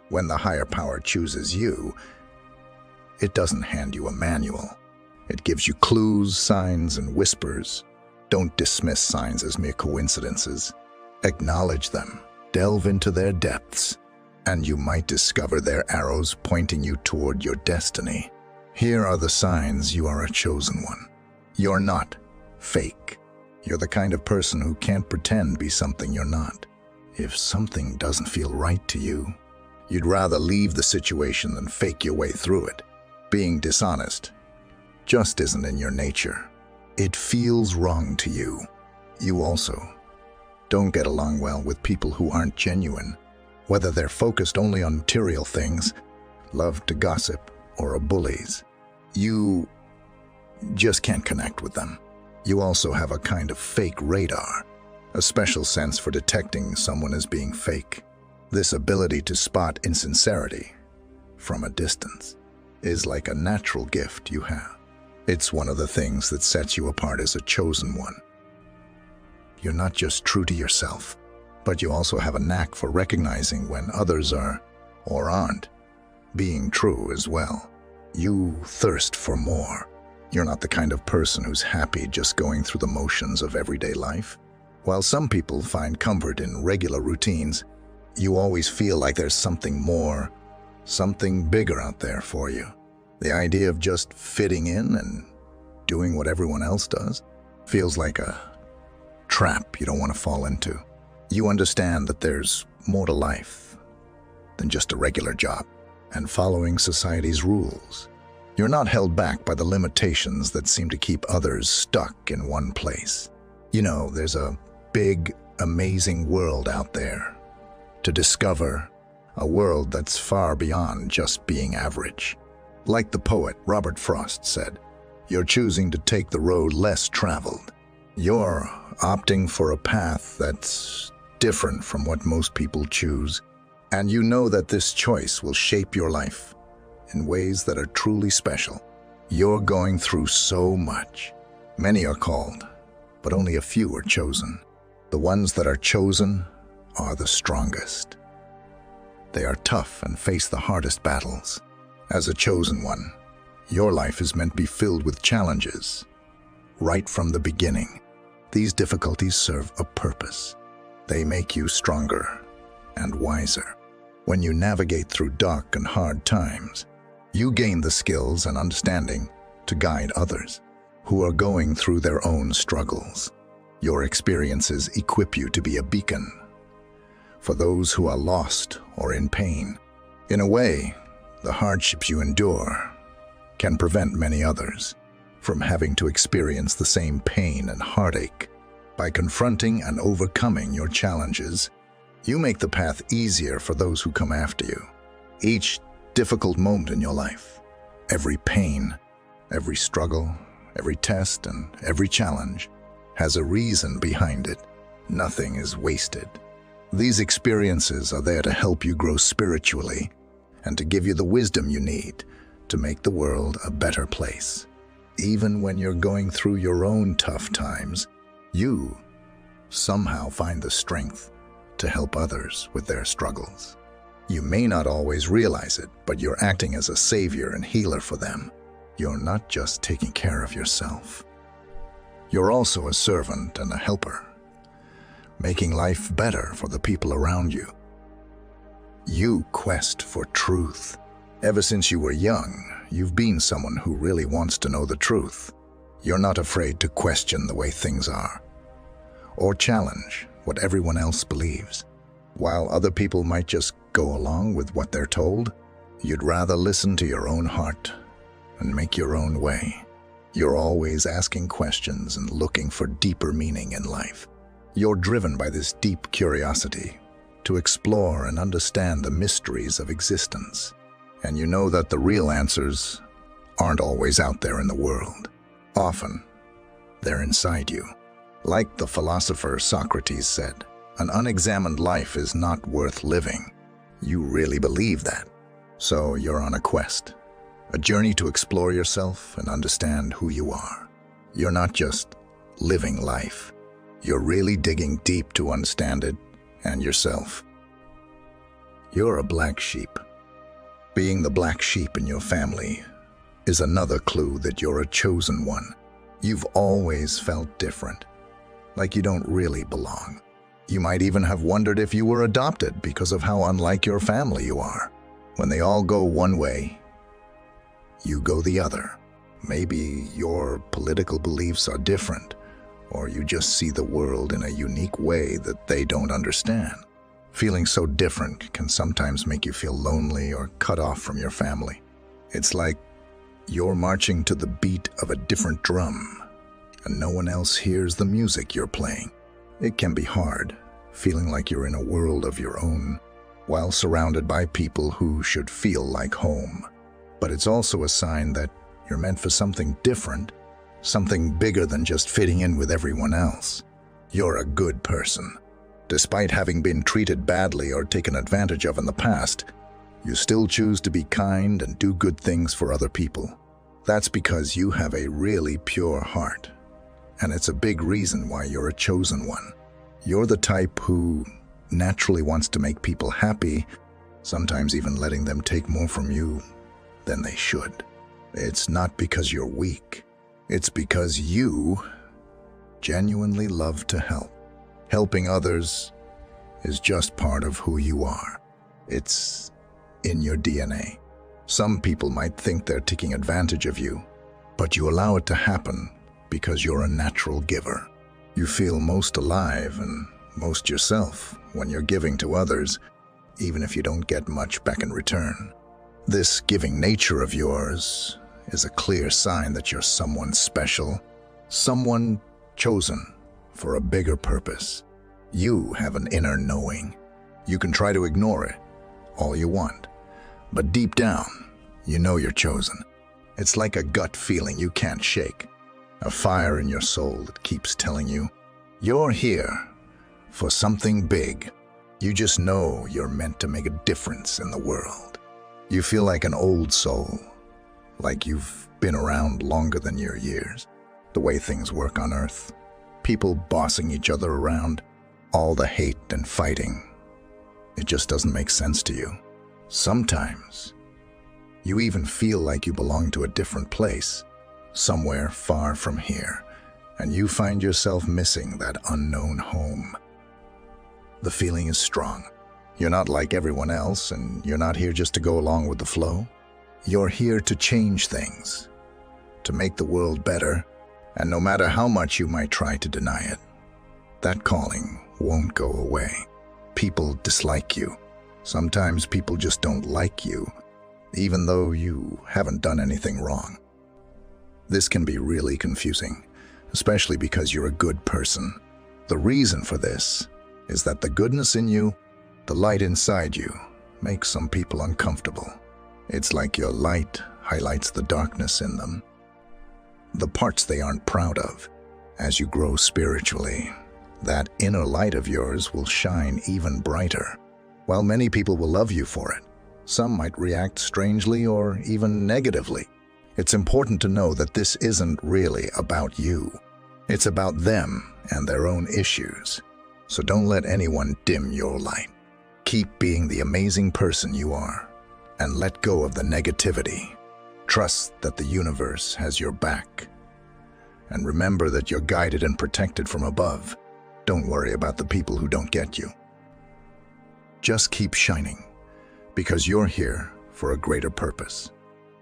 When the higher power chooses you, it doesn't hand you a manual. It gives you clues, signs, and whispers. Don't dismiss signs as mere coincidences. Acknowledge them, delve into their depths, and you might discover their arrows pointing you toward your destiny. Here are the signs you are a chosen one. You're not fake. You're the kind of person who can't pretend to be something you're not. If something doesn't feel right to you, you'd rather leave the situation than fake your way through it. Being dishonest just isn't in your nature. It feels wrong to you. You also don't get along well with people who aren't genuine, whether they're focused only on material things, love to gossip, or are bullies. You just can't connect with them. You also have a kind of fake radar, a special sense for detecting someone as being fake. This ability to spot insincerity from a distance is like a natural gift you have. It's one of the things that sets you apart as a chosen one. You're not just true to yourself, but you also have a knack for recognizing when others are, or aren't, being true as well. You thirst for more. You're not the kind of person who's happy just going through the motions of everyday life. While some people find comfort in regular routines, you always feel like there's something more, something bigger out there for you. The idea of just fitting in and doing what everyone else does feels like a trap you don't want to fall into. You understand that there's more to life than just a regular job and following society's rules. You're not held back by the limitations that seem to keep others stuck in one place. You know, there's a big, amazing world out there to discover, a world that's far beyond just being average. Like the poet Robert Frost said, you're choosing to take the road less traveled. You're opting for a path that's different from what most people choose, and you know that this choice will shape your life in ways that are truly special. You're going through so much. Many are called, but only a few are chosen. The ones that are chosen are the strongest. They are tough and face the hardest battles. As a chosen one, your life is meant to be filled with challenges. Right from the beginning, these difficulties serve a purpose. They make you stronger and wiser. When you navigate through dark and hard times, you gain the skills and understanding to guide others who are going through their own struggles. Your experiences equip you to be a beacon for those who are lost or in pain. In a way, the hardships you endure can prevent many others from having to experience the same pain and heartache. By confronting and overcoming your challenges, you make the path easier for those who come after you. Each difficult moment in your life, every pain, every struggle, every test, and every challenge has a reason behind it. Nothing is wasted. These experiences are there to help you grow spiritually and to give you the wisdom you need to make the world a better place. Even when you're going through your own tough times, you somehow find the strength to help others with their struggles. You may not always realize it, but you're acting as a savior and healer for them. You're not just taking care of yourself. You're also a servant and a helper, making life better for the people around you. You quest for truth. Ever since you were young, you've been someone who really wants to know the truth. You're not afraid to question the way things are, or challenge what everyone else believes. While other people might just go along with what they're told, you'd rather listen to your own heart and make your own way. You're always asking questions and looking for deeper meaning in life. You're driven by this deep curiosity to explore and understand the mysteries of existence. And you know that the real answers aren't always out there in the world. Often, they're inside you. Like the philosopher Socrates said, an unexamined life is not worth living. You really believe that. So you're on a quest, a journey to explore yourself and understand who you are. You're not just living life. You're really digging deep to understand it and yourself. You're a black sheep. Being the black sheep in your family is another clue that you're a chosen one. You've always felt different, like you don't really belong. You might even have wondered if you were adopted because of how unlike your family you are. When they all go one way, you go the other. Maybe your political beliefs are different, or you just see the world in a unique way that they don't understand. Feeling so different can sometimes make you feel lonely or cut off from your family. It's like you're marching to the beat of a different drum, and no one else hears the music you're playing. It can be hard, feeling like you're in a world of your own, while surrounded by people who should feel like home. But it's also a sign that you're meant for something different, something bigger than just fitting in with everyone else. You're a good person. Despite having been treated badly or taken advantage of in the past, you still choose to be kind and do good things for other people. That's because you have a really pure heart, and it's a big reason why you're a chosen one. You're the type who naturally wants to make people happy, sometimes even letting them take more from you than they should. It's not because you're weak. It's because you genuinely love to help. Helping others is just part of who you are. It's in your DNA. Some people might think they're taking advantage of you, but you allow it to happen because you're a natural giver. You feel most alive and most yourself when you're giving to others, even if you don't get much back in return. This giving nature of yours is a clear sign that you're someone special, someone chosen for a bigger purpose. You have an inner knowing. You can try to ignore it all you want, but deep down, you know you're chosen. It's like a gut feeling you can't shake, a fire in your soul that keeps telling you, you're here for something big. You just know you're meant to make a difference in the world. You feel like an old soul, like you've been around longer than your years. The way things work on Earth, people bossing each other around, all the hate and fighting, it just doesn't make sense to you. Sometimes, you even feel like you belong to a different place, somewhere far from here, and you find yourself missing that unknown home. The feeling is strong. You're not like everyone else, and you're not here just to go along with the flow. You're here to change things, to make the world better, and no matter how much you might try to deny it, that calling won't go away. People dislike you. Sometimes people just don't like you, even though you haven't done anything wrong. This can be really confusing, especially because you're a good person. The reason for this is that the goodness in you, the light inside you, makes some people uncomfortable. It's like your light highlights the darkness in them, the parts they aren't proud of. As you grow spiritually, that inner light of yours will shine even brighter. While many people will love you for it, some might react strangely or even negatively. It's important to know that this isn't really about you. It's about them and their own issues. So don't let anyone dim your light. Keep being the amazing person you are, and let go of the negativity. Trust that the universe has your back. And remember that you're guided and protected from above. Don't worry about the people who don't get you. Just keep shining, because you're here for a greater purpose.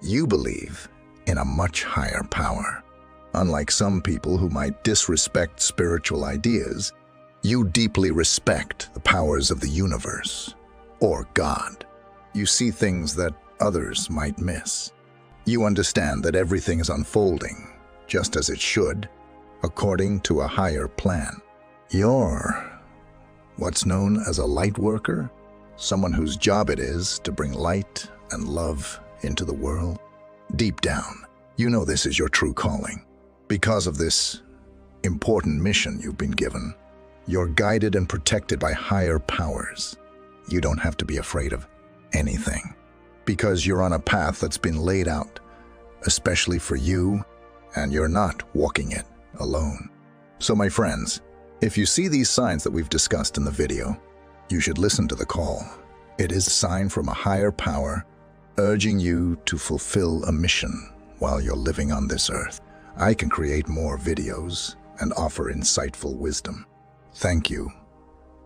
You believe in a much higher power. Unlike some people who might disrespect spiritual ideas, you deeply respect the powers of the universe, or God. You see things that others might miss. You understand that everything is unfolding, just as it should, according to a higher plan. You're what's known as a light worker, someone whose job it is to bring light and love into the world. Deep down, you know this is your true calling. Because of this important mission you've been given, you're guided and protected by higher powers. You don't have to be afraid of anything, because you're on a path that's been laid out, especially for you, and you're not walking it alone. So my friends, if you see these signs that we've discussed in the video, you should listen to the call. It is a sign from a higher power urging you to fulfill a mission while you're living on this earth. I can create more videos and offer insightful wisdom. Thank you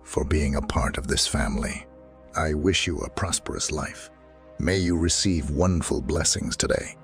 for being a part of this family. I wish you a prosperous life. May you receive wonderful blessings today.